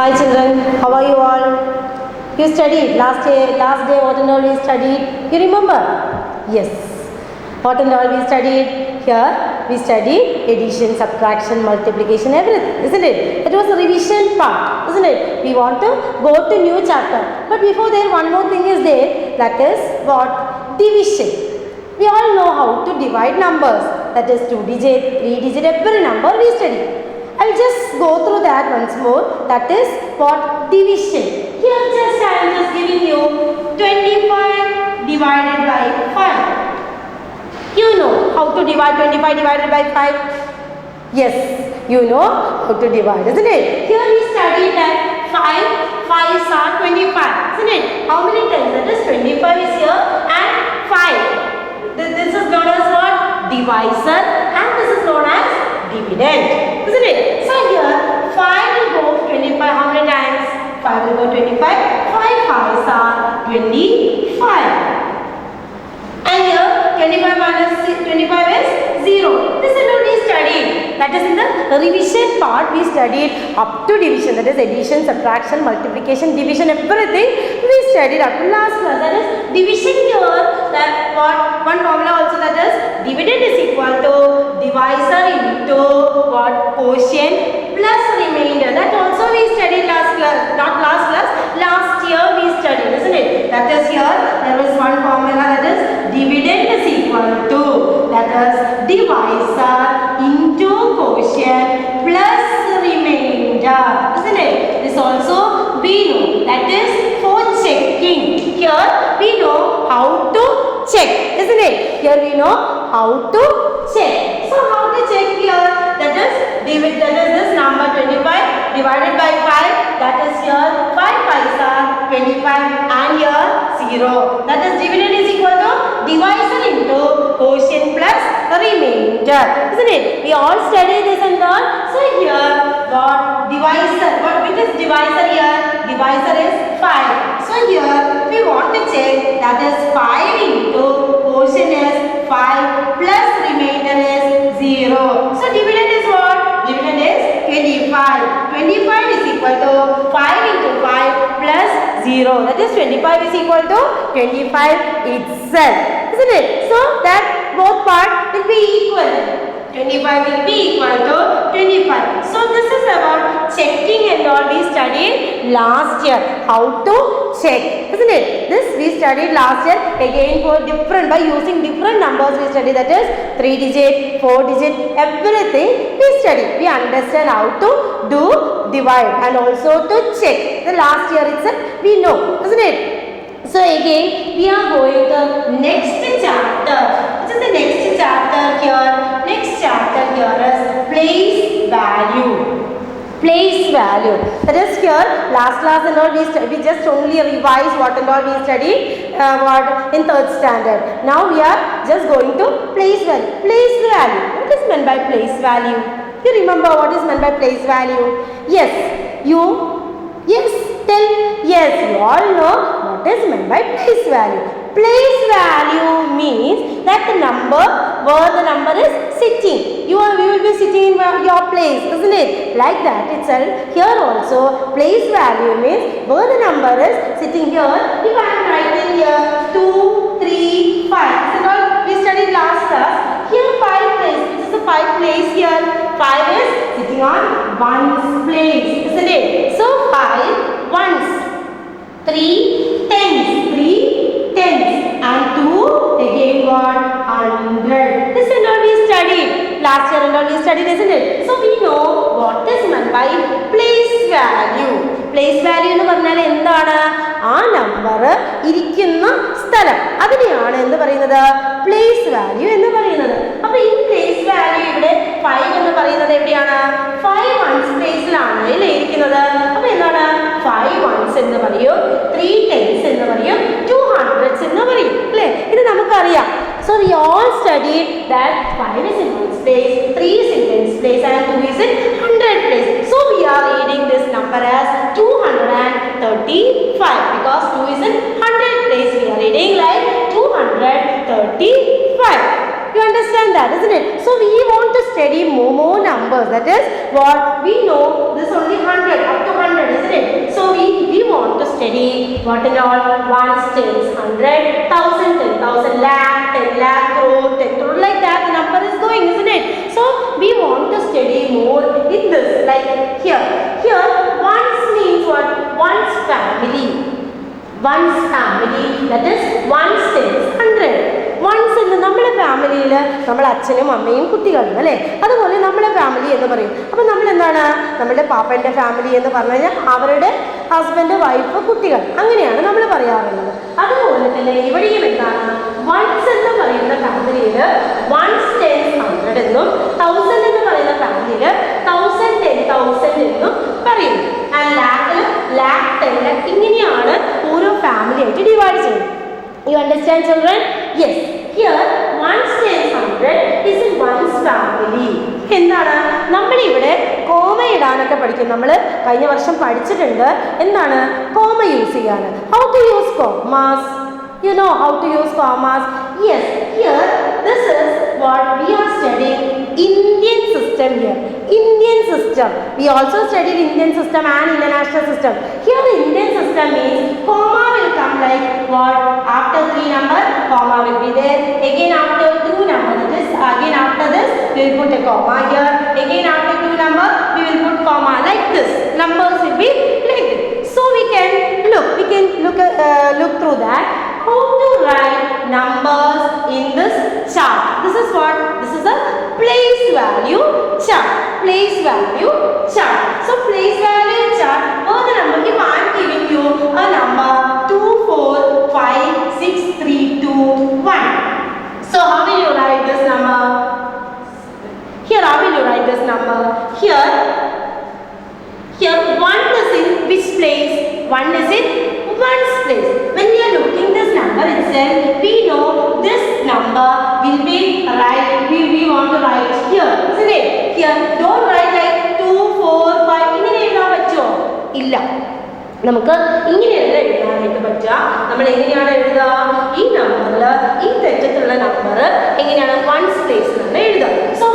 Hi children, how are you all? You studied last day what and all we studied? You remember? Yes. What and all we studied? Here we studied addition, subtraction, multiplication, everything, isn't it? It was a revision part, isn't it? We want to go to new chapter. But before there, one more thing is there. That is what? Division. We all know how to divide numbers. That is 2 digit, 3 digit, every number we study. I will just go through that once more. That is what? Division. Here I am just giving you 25 divided by 5. You know how to divide 25 divided by 5? Yes, you know how to divide, isn't it? Here we studied that 5 5s are 25, isn't it? How many times? That is 25 is here and 5. This is known as what? Divisor, and this is known as dividend, isn't it? So here 5 will go 25 how many times? 5 will go 25. 5 5s are 25. And here 25 minus 25 is 0. This is what we studied. That is in the revision part we studied up to division. That is addition, subtraction, multiplication, division, everything we studied up to last class. That is division here. That what? One formula also, that is dividend is equal to divisor into what? Quotient plus remainder. That also we studied last class. Not last class. Last year we studied, isn't it? That is here. There was one formula, that is dividend is equal to, that is divisor into quotient plus remainder, isn't it? This also we know, that is for checking. Here we know how to check, isn't it? Here we know how to check. So how to check here? That is this number 25 divided by 5. That is here 5 5s are 25 and here 0. That is dividend is equal to divisor into quotient plus remainder, isn't it? We all studied this and all. So here what? Divisor. Which is divisor here? Divisor is 5. So here we want to check, that is 5 into quotient is 5 plus remainder is 0. So dividend is what? Dividend is 25. 25 is equal to 5 into 5 plus 0. That is 25 is equal to 25 itself, isn't it? So that both part will be equal. 25 will be equal to 25. So this is about checking and all we studied last year. How to check, isn't it? This we studied last year again for different, by using different numbers we studied, that is 3 digit, 4 digit, everything we study. We understand how to do divide and also to check. The last year itself we know, isn't it? So again we are going to next chapter. What is the next chapter here? Next chapter here is place value. Place value. That is here last class and all we just only revise what and all we studied what in 3rd standard. Now we are just going to place value. Place value. What is meant by place value? You remember what is meant by place value? Yes. Yes, you all know what is meant by place value. Place value means that the number, where the number is sitting. You will be sitting in your place, isn't it? Like that itself. Here also, place value means where the number is sitting here. If I am writing here 2, 3, 5. So now we studied last class. Here 5 place. This is the 5 place here. 5 is sitting on 1's place, isn't it? So 5 ones, 3 tens, 3 tens, and 2 again what? 100. This and all we studied last year and all we studied, isn't it? So we know what is meant by place value. Place value എന്ന് പറഞ്ഞാൽ എന്താണ്? ആ number ഇരിക്കുന്ന സ്ഥലം, അതിനെയാണ് എന്ത് പറയുന്നത്? Place value എന്ന് പറയുന്നത്. അപ്പോൾ ഈ പ്ലേസ് വാല്യൂ ഇവിടെ 5 എന്ന് പറയുന്നത് എവിടെയാണ്? 5 ones പ്ലേസിലാണ് അല്ലേ ഇരിക്കുന്നത്. അപ്പോൾ എന്താണ്? 5 ones എന്ന് പറയും, 3 tens എന്ന് പറയും, 2 hundreds എന്ന് പറയും അല്ലേ? ഇത് നമുക്കറിയാം. So we all studied that 5 is in 1's place, 3 is in 10's place and 2 is in 100 place. So we are reading this number as 235 because 2 is in 100 place. We are reading like 235. You understand that, isn't it? So we want to study more numbers. That is what we know. This only 100 up to 100, isn't it? study what and all ones, tens, 100, 1000, 10,000, lakh, 10 lakh, crore, 10 crore, like that the number is going, isn't it? So we want to study more in this, like here ones means what? One's family, that is ones, tens, 100. Once in നമ്മുടെ ഫാമിലിയിൽ നമ്മുടെ അച്ഛനും അമ്മയും കുട്ടികളും അല്ലേ, അതുപോലെ നമ്മുടെ family എന്ന് പറയും. അപ്പം നമ്മൾ എന്താണ് നമ്മുടെ പാപ്പൻ്റെ ഫാമിലി എന്ന് പറഞ്ഞു കഴിഞ്ഞാൽ അവരുടെ ഹസ്ബൻഡ്, വൈഫ്, കുട്ടികൾ, അങ്ങനെയാണ് നമ്മൾ പറയാറുള്ളത്. അതുപോലെ തന്നെ ഇവിടെയും എന്താണ് വൺസ് എന്ന് പറയുന്ന ഫാമിലിയിൽ വൺസ്, ടെൻസ്, 100 എന്നും 1000 എന്ന് പറയുന്ന ഫാമിലിയിൽ 1000, 10,000 എന്നും പറയും. ആൻഡ് ലാഖ്, 10 lakh ഇങ്ങനെയാണ് ഓരോ ഫാമിലി ആയിട്ട് ഡിവൈഡ് ചെയ്യുന്നത്. You understand, children? Yes. Here, ones, tens, 100 is in one's family. എന്താണ് നമ്മൾ ഇവിടെ കോമ ഇടാനൊക്കെ പഠിക്കും. നമ്മൾ കഴിഞ്ഞ വർഷം പഠിച്ചിട്ടുണ്ട് എന്താണ് കോമ യൂസ് ചെയ്യാൻ. How to use commas? You know how to use commas? Yes. Here, this is what we are studying. Indian system here. Indian system. We also studied Indian system and international system. Here Indian system means comma will come like what? After 3 number, comma will be there. Again after 2 number, that is again after this, we will put a comma here. Again after 2 number, we will put comma like this. Numbers will be like this. So we can look through that. How to write numbers in this chart? This is what? This is a place value chart. Place value chart. So place value chart. For the number, if I am giving you a number 2, 4, 5, 6, 3, 2, 1. So how will you write this number? Here how will you write this number? Here 1 is in which place? 1 is in one's place. When we are looking this number itself, we know this number will be right. We want to write here, isn't it? Here, don't write like 2, 4, 5. ഇങ്ങനെ എഴുതാൻ പറ്റുമോ? ഇല്ല. നമുക്ക് ഇങ്ങനെയല്ല എഴുതാനായിട്ട് പറ്റുക. നമ്മൾ എങ്ങനെയാണ് എഴുതുക? ഈ നമ്പറിൽ ഈ തെറ്റത്തുള്ള നമ്പർ എങ്ങനെയാണ് വൺസ് പ്ലേസ് എന്ന് എഴുതുക. So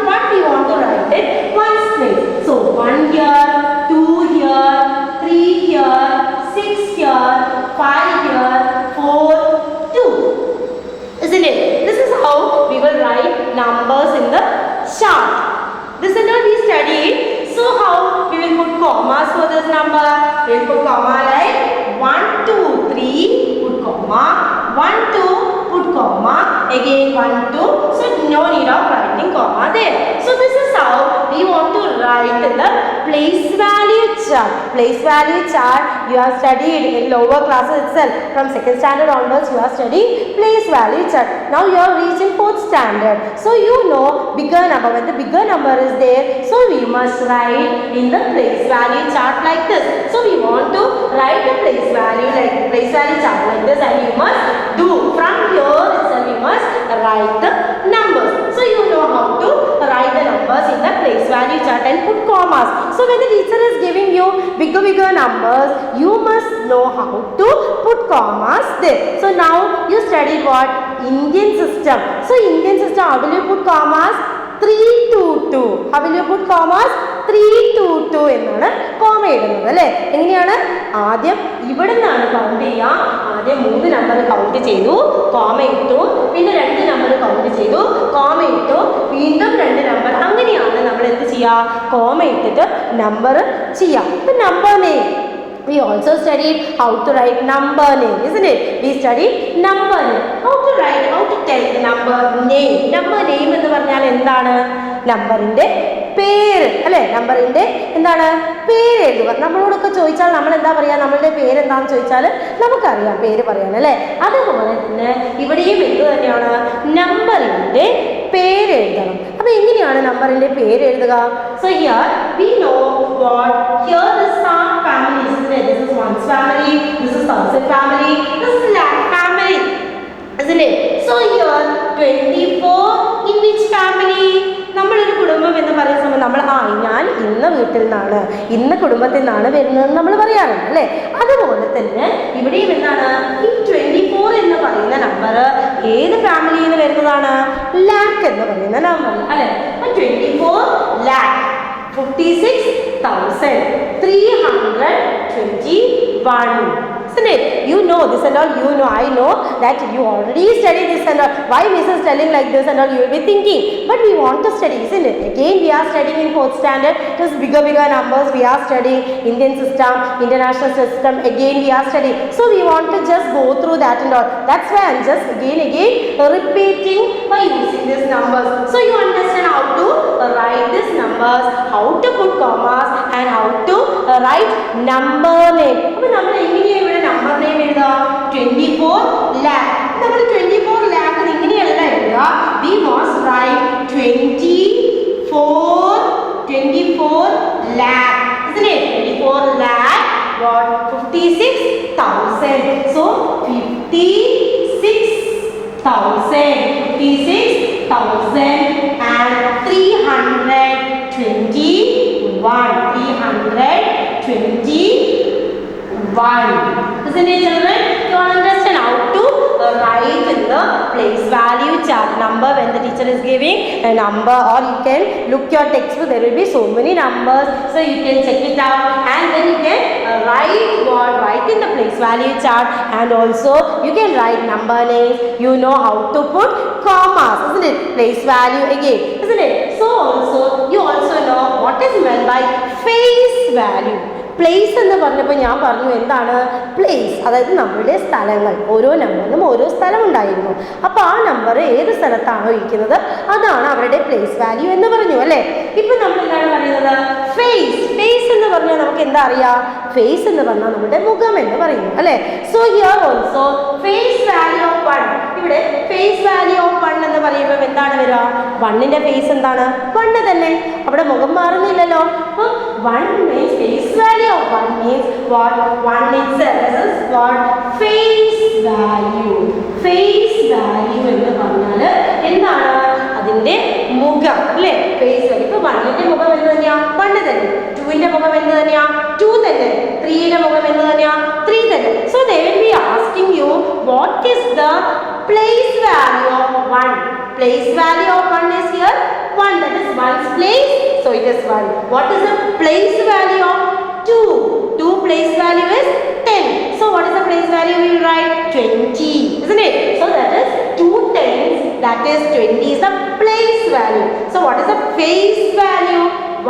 what we want to write it one's place. So 1 here, 2 here, 3 here, 6 here, 5 here, 4, 2. Isn't it? This is how we will write numbers in the chart. This is what we studied. So how we will put commas for this number? We will put comma like 1, 2, 3, put comma, 1, 2, put comma, again 1, 2. So no need of writing comma there. So this is how we want to write in the place value chart. Place value chart you have studied in lower classes itself. From 2nd standard onwards you are studying place value chart. Now you are reaching 4th standard. So you know bigger number. When the bigger number is there, so we must write in the place value chart like this. So we want to write the place value chart like this, and you must do from here itself you must write the numbers. So you know how to write the numbers in the place value chart and put commas. So when the teacher is giving you bigger numbers, you must know how to put commas there. So now you studied what? Indian system. So Indian system, how will you put commas? 3, 2, 2. How will you put commas? 3, 2, 2 എന്നാണ് comma ഇടുന്നത് അല്ലേ. എങ്ങനെയാണ്? ആദ്യം ഇവിടെ നിന്നാണ് count ചെയ്യുക. ആദ്യം 3 number count ചെയ്തു, കോമ ഇട്ടു, പിന്നെ 2 നമ്പർ കൗണ്ട് ചെയ്തു, കോമ ഇട്ടു, വീണ്ടും 2 നമ്പർ. അങ്ങനെയാണ് നമ്മൾ എന്ത് ചെയ്യുക? കോമ ഇട്ടിട്ട് നമ്പർ ചെയ്യുക. ഇപ്പം number name we also studied how to write number name, isn't it? We studied number name. How to tell the number name. Number name എന്ന് പറഞ്ഞാൽ എന്താണ്? നമ്പറിന്റെ പേര് അല്ലേ. നമ്പറിന്റെ എന്താണ്? പേര് എഴുതുക. നമ്മളോടൊക്കെ ചോദിച്ചാൽ നമ്മൾ എന്താ പറയുക? നമ്മളുടെ പേര് എന്താണെന്ന് ചോദിച്ചാൽ നമുക്കറിയാം പേര് പറയാൻ അല്ലേ. അതുപോലെ തന്നെ ഇവിടെയും എന്ത് തന്നെയാണ്? നമ്പറിന്റെ പേര് എഴുതണം. അപ്പോൾ എങ്ങനെയാണ് നമ്പറിന്റെ പേര് എഴുതുക? So here we know what here is some families. This is one's family, this is 1000 family, this is lakh family, isn't it? So here 24 in which family? നമ്മളൊരു കുടുംബം എന്ന് പറയുന്ന സമയം നമ്മൾ ഞാൻ ഇന്ന വീട്ടിൽ നിന്നാണ്, ഇന്ന കുടുംബത്തിൽ നിന്നാണ് വരുന്നതെന്ന് നമ്മൾ പറയാറുണ്ട് അല്ലേ. അതുപോലെ തന്നെ ഇവിടെയും എന്താണ്? ഈ 24 എന്ന് പറയുന്ന നമ്പർ ഏത് ഫാമിലിയിൽ നിന്ന് വരുന്നതാണ്? ലാക്ക് എന്ന് പറയുന്ന നമ്പർ അല്ലേ. 24 lakh 56,321 1. Isn't it? You know this and all, you know, I know that you already studied this and all. Why Mrs. telling like this and all, you will be thinking. But we want to study, isn't it? Again, we are studying in 4th standard. Just bigger numbers. We are studying Indian system, international system. Again, we are studying. So we want to just go through that and all. That's why I am just again repeating by using these numbers. So you understand how to write these numbers, how to put commas, and how to write number name. Number name is 24 lakh. Number 24 lakh we must write 24 lakh. Isn't it? 24 lakh got 56,000. So 56,000 and 321. 321. Isn't it, children? You understand how to write in the place value chart number when the teacher is giving a number, or you can look your textbook. There will be so many numbers, so you can check it out, and then you can write in the place value chart, and also you can write number names. You know how to put commas, isn't it? Place value again, isn't it? So also you also know what is meant by face value. Place എന്ന് പറഞ്ഞപ്പോൾ ഞാൻ പറഞ്ഞു എന്താണ് place, അതായത് നമ്മുടെ സ്ഥലങ്ങൾ. ഓരോ നമ്പറിനും ഓരോ സ്ഥലം ഉണ്ടായിരുന്നു. അപ്പോൾ ആ നമ്പർ ഏത് സ്ഥലത്താണോ ഇരിക്കുന്നത് അതാണ് അവരുടെ പ്ലേസ് വാല്യൂ എന്ന് പറഞ്ഞു അല്ലേ. ഇപ്പം നമ്മൾ എന്താണ് പറയുന്നത്? ഫേസ്. ഫേസ് എന്ന് പറഞ്ഞാൽ നമുക്ക് എന്താ അറിയാം? ഫേസ് എന്ന് പറഞ്ഞാൽ നമ്മുടെ മുഖം എന്ന് പറയുന്നു അല്ലേ. So here also face value of 1. ഇവിടെ ഫേസ് വാല്യൂ ഓഫ് 1 എന്ന് പറയുമ്പോൾ എന്താണ് വരിക? 1ന്റെ ഫേസ് എന്താണ്? 1 തന്നെ. അവിടെ മുഖം മാറുന്നില്ലല്ലോ. അപ്പോൾ 1 means face value of 1 means what? 1 itself. This is what? Face value. Face value എന്ന് പറഞ്ഞാൽ എന്താണ്? അതിന്റെ മുഖം അല്ലേ? Face value. ഇപ്പോൾ 1ന്റെ മുഖം എന്ത് തന്നെയാ? 1 തന്നെ. 2ന്റെ മുഖം എന്ത് തന്നെയാ? 2 തന്നെ. 3ന്റെ മുഖം എന്ത് തന്നെയാ? 3 തന്നെ. So they will be asking you what is the place value of 1? Place value of 1 is here 1. That is 1's place. So it is 1. What is the place value of 2? 2 place value is 10. So what is the place value? We will write 20, isn't it? So that is 2 tens, that is 20 is the place value. So what is the face value?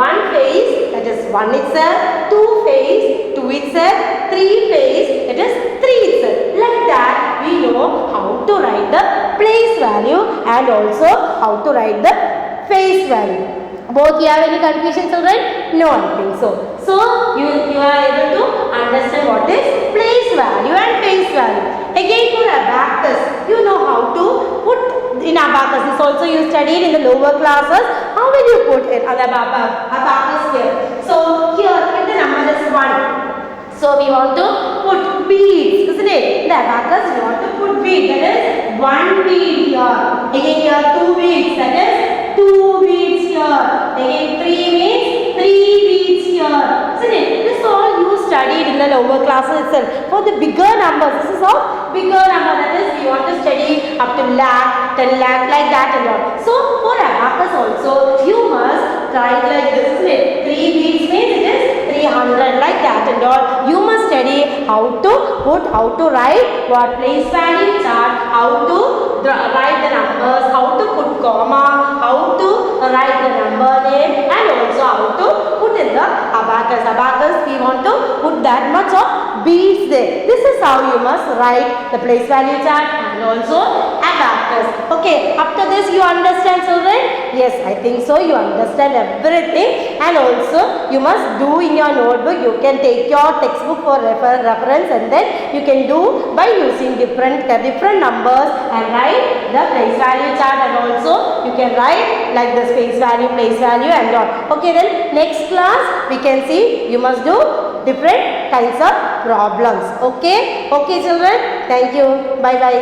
1 face, that is 1 itself. 2 face, 2 itself. 3 face, that is 3 itself. Like that we know how to write the place value and also how to write the face value. Both you have any confusion, children? No, I think so. So you are able to understand what is place value and face value. Again for abacus, you know how to put in abacus. This also you studied in the lower classes. How will you put it on the abacus here? So here if the number is 1. So we want to put beads, isn't it? In the abacus we want to put bead. That is 1 bead here. Again here 2 beads. That is 2 beads here. Again 3 means 3 beads here. Isn't it? This all you studied in the lower classes itself. For the bigger numbers, this is all bigger number. That is we want to study up to lakh, 10 lakh, like that and all. So for abacus also you must write like this, isn't it? 3 beads means it is 300, like that and all. You must study how to put, how to write what place value chart, how to write the numbers, how to put comma, how to write the number name, and also how to put in the abacus. Abacus we want to put that much of beads there. This is how you must write the place value chart and also abacus. Okay, after this you understand, children? Yes, I think so. You understand everything, and also you must do in your notebook. You can take your textbook for reference, and then you can do by using different numbers and write the place value chart, and also you can write like the space value, place value and all. Okay, then next class we can see you must do different kinds of problems. Okay, children, thank you, bye bye.